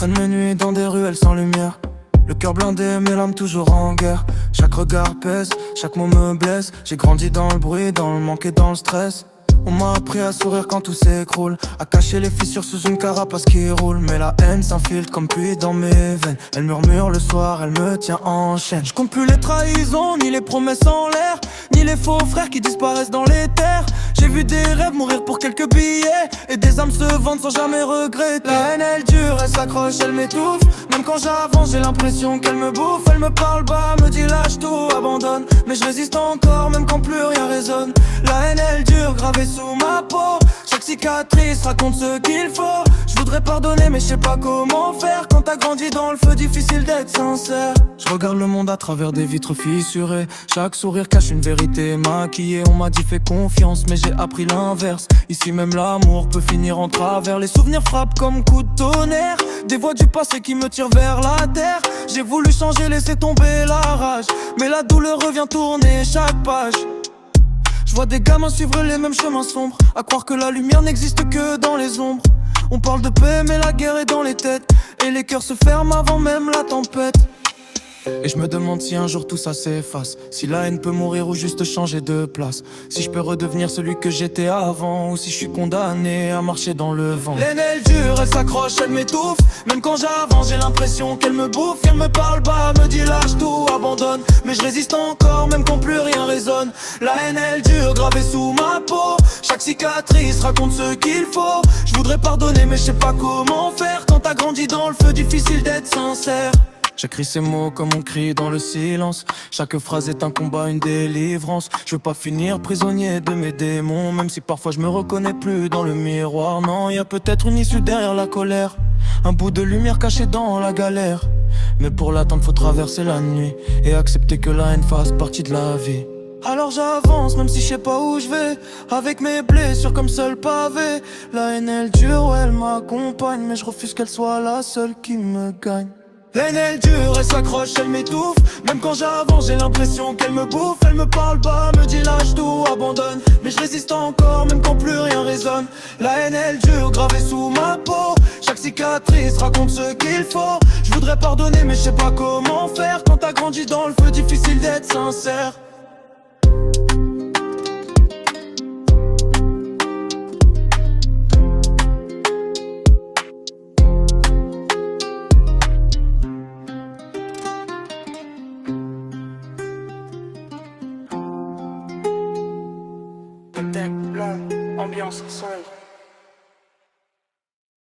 traîne mes nuits dans des ruelles sans lumière. Le cœur blindé, mes larmes toujours en guerre. Chaque regard pèse, chaque mot me blesse. J'ai grandi dans le bruit, dans le manque et dans le stress. On m'a appris à sourire quand tout s'écroule, à cacher les fissures sous une carapace qui roule. Mais la haine s'infiltre comme pluie dans mes veines. Elle murmure le soir, elle me tient en chaîne. Je compte plus les trahisons, ni les promesses en l'air, ni les faux frères qui disparaissent dans les terres. J'ai vu des rêves mourir pour quelques billets, et des âmes se vendent sans jamais regretter. La haine elle dure, elle s'accroche, elle m'étouffe. Même quand j'avance j'ai l'impression qu'elle me bouffe. Elle me parle bas, me dit lâche tout, abandonne. Mais je résiste encore même quand plus rien résonne. La haine elle dure, gravée sous ma peau. Chaque cicatrice raconte ce qu'il faut. Je voudrais pardonner mais je sais pas comment faire. Quand t'as grandi dans le feu, difficile d'être sincère. Je regarde le monde à travers des vitres fissurées. Chaque sourire cache une vérité maquillée. On m'a dit fais confiance mais j'ai appris l'inverse. Ici même l'amour peut finir en travers. Les souvenirs frappent comme coups de tonnerre. Des voix du passé qui me tirent vers la terre. J'ai voulu changer, laisser tomber la rage, mais la douleur revient tourner chaque page. Je vois des gamins suivre les mêmes chemins sombres, à croire que la lumière n'existe que dans les ombres. On parle de paix mais la guerre est dans les têtes, et les cœurs se ferment avant même la tempête. Et je me demande si un jour tout ça s'efface, si la haine peut mourir ou juste changer de place. Si je peux redevenir celui que j'étais avant, ou si je suis condamné à marcher dans le vent. L'aine elle dure, elle s'accroche, elle m'étouffe. Même quand j'avance j'ai l'impression qu'elle me bouffe. Elle me parle bas, me dit lâche tout, abandonne. Mais je résiste encore même quand plus rien résonne. La haine elle dure, gravée sous ma peau. Chaque cicatrice raconte ce qu'il faut. Je voudrais pardonner mais je sais pas comment faire. Quand t'as grandi dans le feu, difficile d'être sincère. J'écris ces mots comme on crie dans le silence. Chaque phrase est un combat, une délivrance. Je veux pas finir prisonnier de mes démons, même si parfois je me reconnais plus dans le miroir. Non, y a peut-être une issue derrière la colère, un bout de lumière caché dans la galère. Mais pour l'atteindre faut traverser la nuit, et accepter que la haine fasse partie de la vie. Alors j'avance même si je sais pas où je vais, avec mes blessures comme seul pavé. La haine elle dure, ouais, elle m'accompagne, mais je refuse qu'elle soit la seule qui me gagne. La haine elle dure, elle s'accroche, elle m'étouffe. Même quand j'avance j'ai l'impression qu'elle me bouffe. Elle me parle bas, me dit lâche tout, abandonne. Mais je résiste encore même quand plus rien résonne. La haine elle dure, gravée sous ma peau. Chaque cicatrice raconte ce qu'il faut. Je voudrais pardonner mais je sais pas comment faire. Quand t'as grandi dans le feu, difficile d'être sincère. Ambiance sombre.